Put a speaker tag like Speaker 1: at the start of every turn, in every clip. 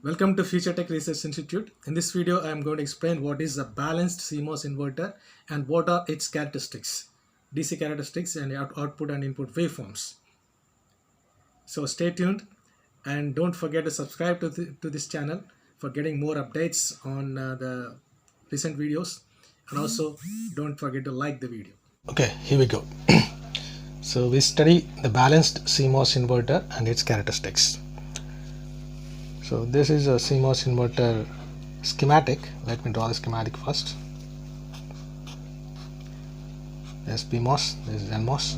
Speaker 1: Welcome to Future Tech Research Institute. In this video, I am going to explain what is a balanced CMOS inverter and what are its characteristics, DC characteristics and output and input waveforms. So stay tuned and don't forget to subscribe to this channel for getting more updates on the recent videos, and also don't forget to like the video.
Speaker 2: Okay, here we go. So we study the balanced CMOS inverter and its characteristics. So this is a CMOS inverter schematic. Let me draw the schematic first. There's PMOS, there's NMOS,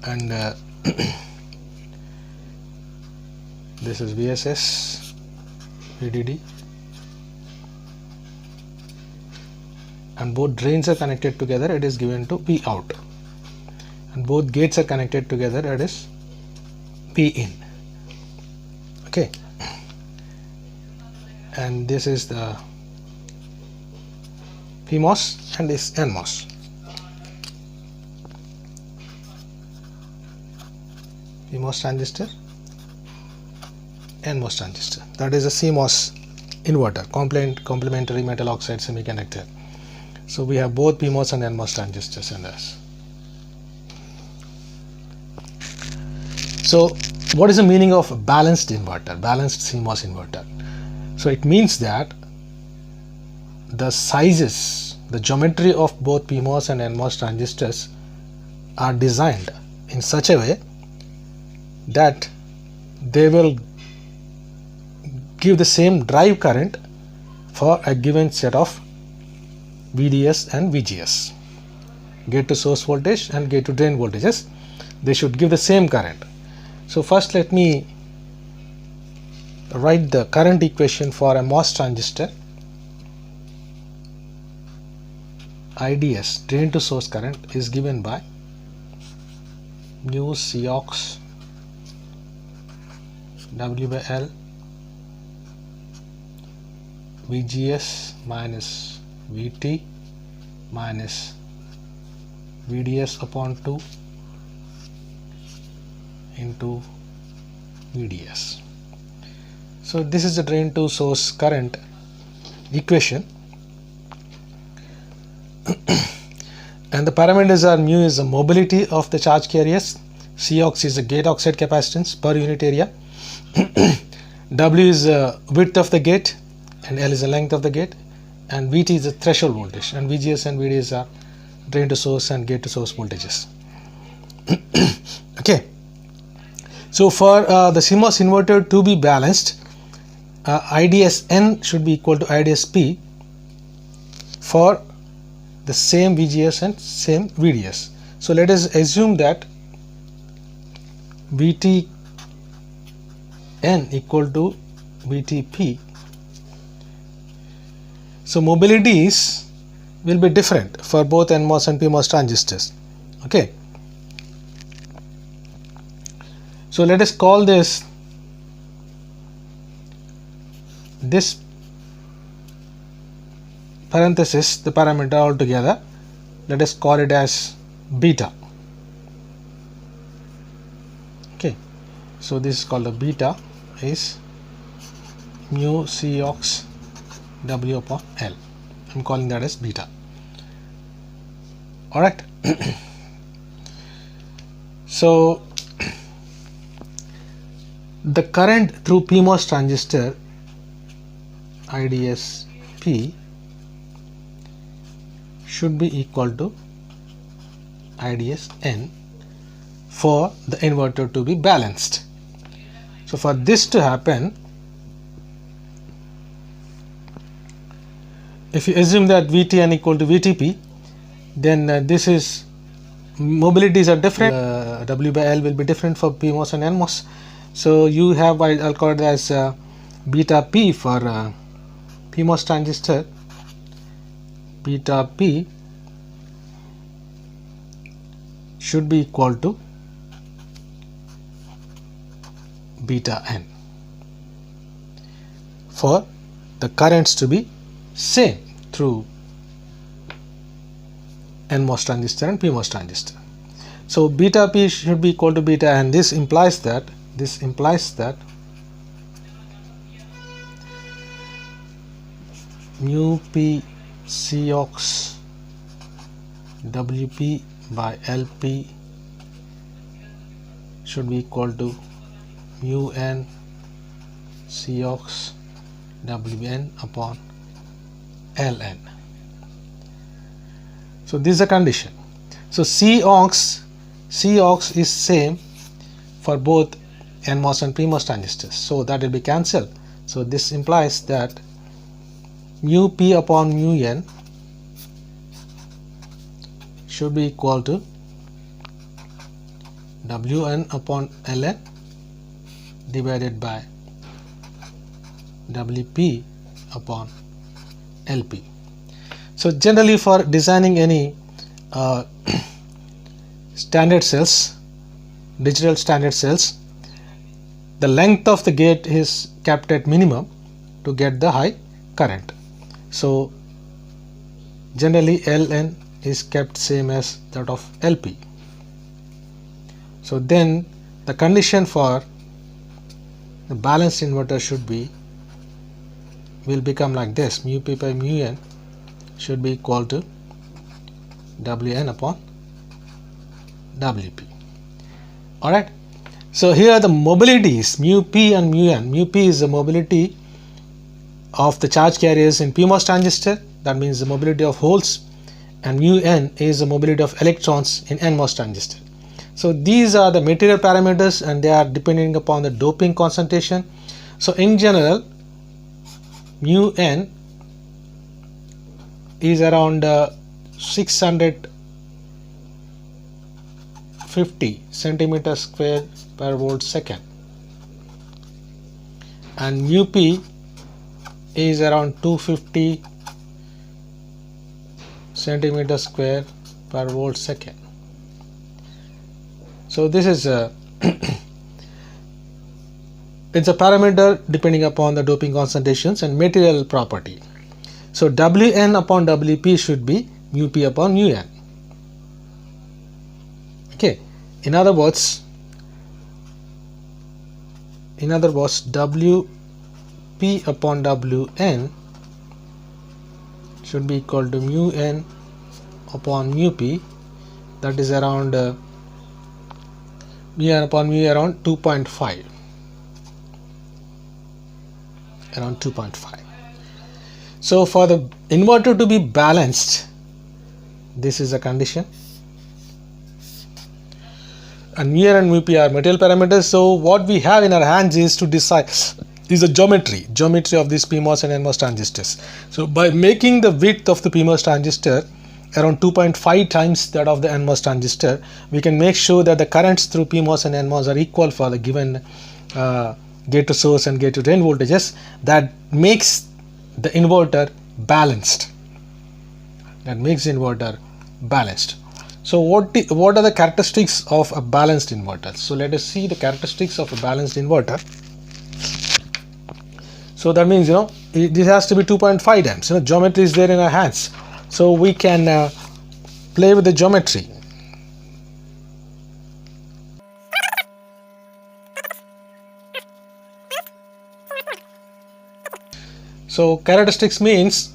Speaker 2: and this is VSS, VDD, and both drains are connected together. It is given to P out, and both gates are connected together. It is P in. Okay, and this is the PMOS and this NMOS. PMOS transistor, NMOS transistor. That is a CMOS inverter, complementary metal oxide semiconductor. So we have both PMOS and NMOS transistors in this. So what is the meaning of balanced inverter, balanced CMOS inverter? So it means that the sizes, the geometry of both PMOS and NMOS transistors are designed in such a way that they will give the same drive current for a given set of VDS and VGS, gate to source voltage and gate to drain voltages. They should give the same current. So first let me write the current equation for a MOS transistor. IDS, drain to source current, is given by mu CMOS W by L VGS minus VT minus VDS upon 2 into VDS. So this is the drain to source current equation, and the parameters are: mu is the mobility of the charge carriers, CMOS is the gate oxide capacitance per unit area, W is the width of the gate, and L is the length of the gate, and VT is the threshold voltage, and VGS and VDS are drain to source and gate to source voltages. Okay, so for the CMOS inverter to be balanced, IDS-N should be equal to IDS-P for the same VGS and same VDS. So let us assume that VT N equal to VTP. So mobilities will be different for both NMOS and PMOS transistors. Okay, so let us call this parenthesis, the parameter altogether, let us call it as beta. Okay, so this is called the beta is mu CMOS W upon L. I'm calling that as beta. Alright. So the current through PMOS transistor IDS-P should be equal to IDS-N for the inverter to be balanced. So for this to happen, if you assume that VTN equal to VTP, then this is mobilities are different. W by L will be different for PMOS and NMOS. So you have, I'll call it as beta P for PMOS transistor. Beta P should be equal to beta N for the currents to be same through NMOS transistor and PMOS transistor. So beta p should be equal to beta n. This implies that mu p CMOS WP by LP should be equal to mu n CMOS Wn upon Ln. So this is a condition. So CMOS is same for both NMOS and PMOS transistors, so that will be cancelled. So this implies that mu p upon mu n should be equal to Wn upon Ln divided by Wp upon Lp. So generally for designing any standard cells, digital standard cells, the length of the gate is kept at minimum to get the high current. So generally Ln is kept same as that of Lp. So then the condition for the balanced inverter will become like this: mu p by mu n should be equal to Wn upon Wp. Alright. So here the mobilities mu p and mu n. Mu p is the mobility of the charge carriers in PMOS transistor, that means the mobility of holes, and mu n is the mobility of electrons in NMOS transistor. So these are the material parameters and they are depending upon the doping concentration. So in general, mu n is around 650 centimeter square per volt second, and mu p is around 250 centimeter square per volt second. So this is a it's a parameter depending upon the doping concentrations and material property. So Wn upon Wp should be mu p upon mu n. Okay, in other words Wp upon Wn should be equal to mu n upon mu p, that is around mu n upon mu around 2.5. So for the inverter to be balanced, this is a condition, and mu n and mu p are material parameters. So what we have in our hands is to decide is the geometry of these PMOS and NMOS transistors. So by making the width of the PMOS transistor around 2.5 times that of the NMOS transistor, we can make sure that the currents through PMOS and NMOS are equal for the given gate to source and gate to drain voltages. That makes the inverter balanced. So what are the characteristics of a balanced inverter? So let us see the characteristics of a balanced inverter. So that means, this has to be 2.5 times. Geometry is there in our hands, so we can play with the geometry. So characteristics means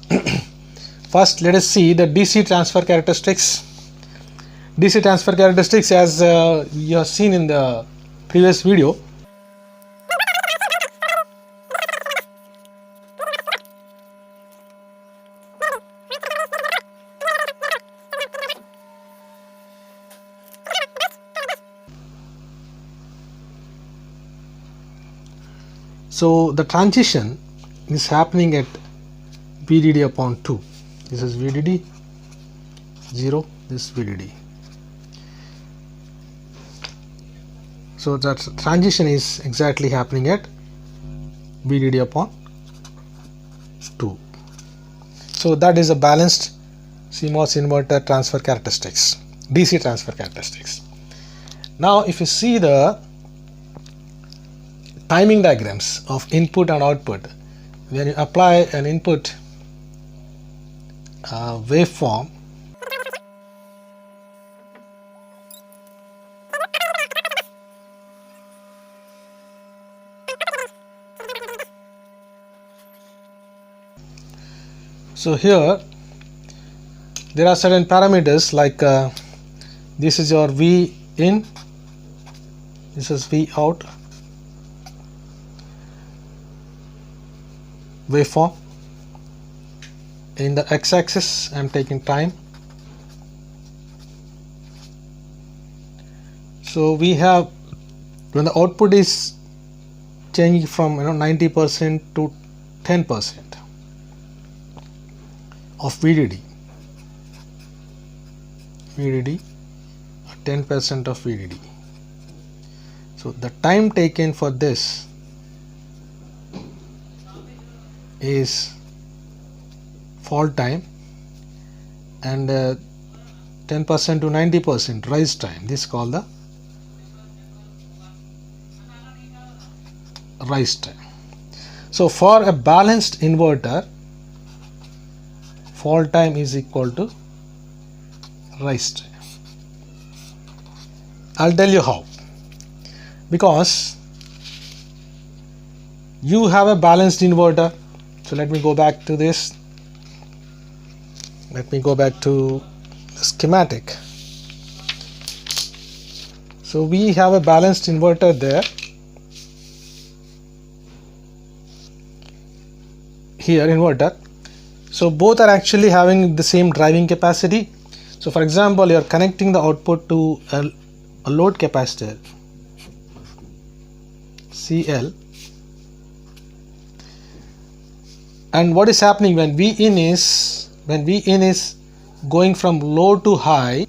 Speaker 2: first let us see the DC transfer characteristics. DC transfer characteristics, as you have seen in the previous video. So the transition is happening at VDD upon 2. This is VDD 0, this VDD. So that transition is exactly happening at VDD upon 2. So that is a balanced CMOS inverter transfer characteristics, DC transfer characteristics. Now if you see the timing diagrams of input and output, when you apply an input waveform, So here there are certain parameters like this is your V in, this is V out waveform. In the x-axis I am taking time. So we have, when the output is changing from 90% to 10% of VDD, 10% of VDD. So the time taken for this is fault time, and 10% to 90% rise time. This is called the rise time. So for a balanced inverter, fault time is equal to rise time. I'll tell you how. Because you have a balanced inverter. So let me go back to this. Let me go back to the schematic. So we have a balanced inverter there. Here inverter. So both are actually having the same driving capacity. So for example, you are connecting the output to a load capacitor CL, and what is happening when V in is going from low to high,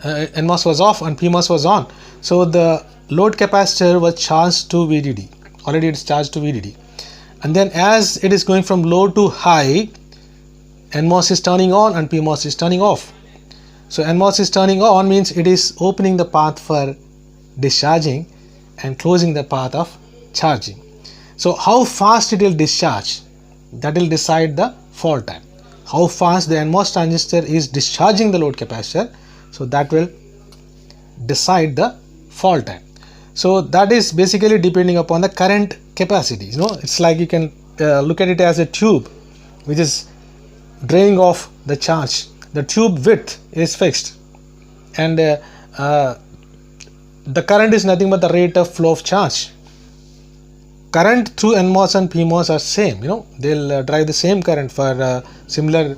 Speaker 2: NMOS was off and PMOS was on. So the load capacitor was charged to VDD. Already it's charged to VDD. And then as it is going from low to high, NMOS is turning on and PMOS is turning off. So NMOS is turning on means it is opening the path for discharging and closing the path of charging. So how fast it will discharge, that will decide the fault time. How fast the NMOS transistor is discharging the load capacitor, so that will decide the fault time. So that is basically depending upon the current capacity. It's like you can look at it as a tube which is draining off the charge. The tube width is fixed, and the current is nothing but the rate of flow of charge. Current through NMOS and PMOS are same. They'll drive the same current for similar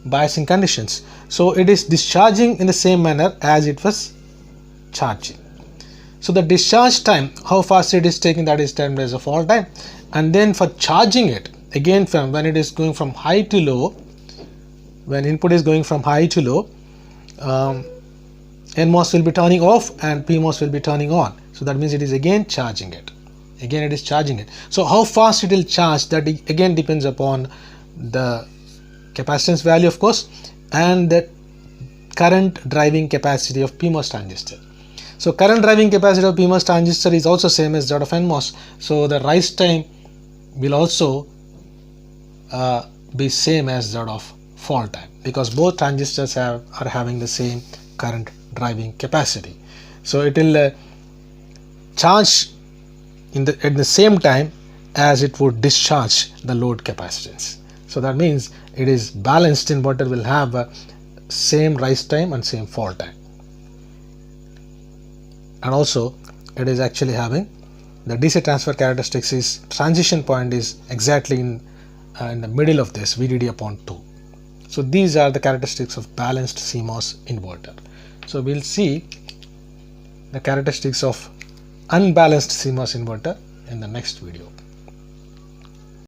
Speaker 2: biasing conditions. So it is discharging in the same manner as it was charging. So the discharge time, how fast it is taking, that is termed as a fault time. And then for charging it, again from when it is going from high to low, when input is going from high to low, NMOS will be turning off and PMOS will be turning on. So that means it is again charging it. Again it is charging it. So how fast it will charge, that again depends upon the capacitance value of course, and the current driving capacity of PMOS transistor. So current driving capacity of PMOS transistor is also same as that of NMOS. So the rise time will also be same as that of fault time, because both transistors are having the same current driving capacity. So it will charge at the same time as it would discharge the load capacitance. So that means it is balanced inverter will have same rise time and same fault time. And also it is actually having the DC transfer characteristics is transition point is exactly in the middle of this VDD upon 2. So these are the characteristics of balanced CMOS inverter. So we'll see the characteristics of unbalanced CMOS inverter in the next video.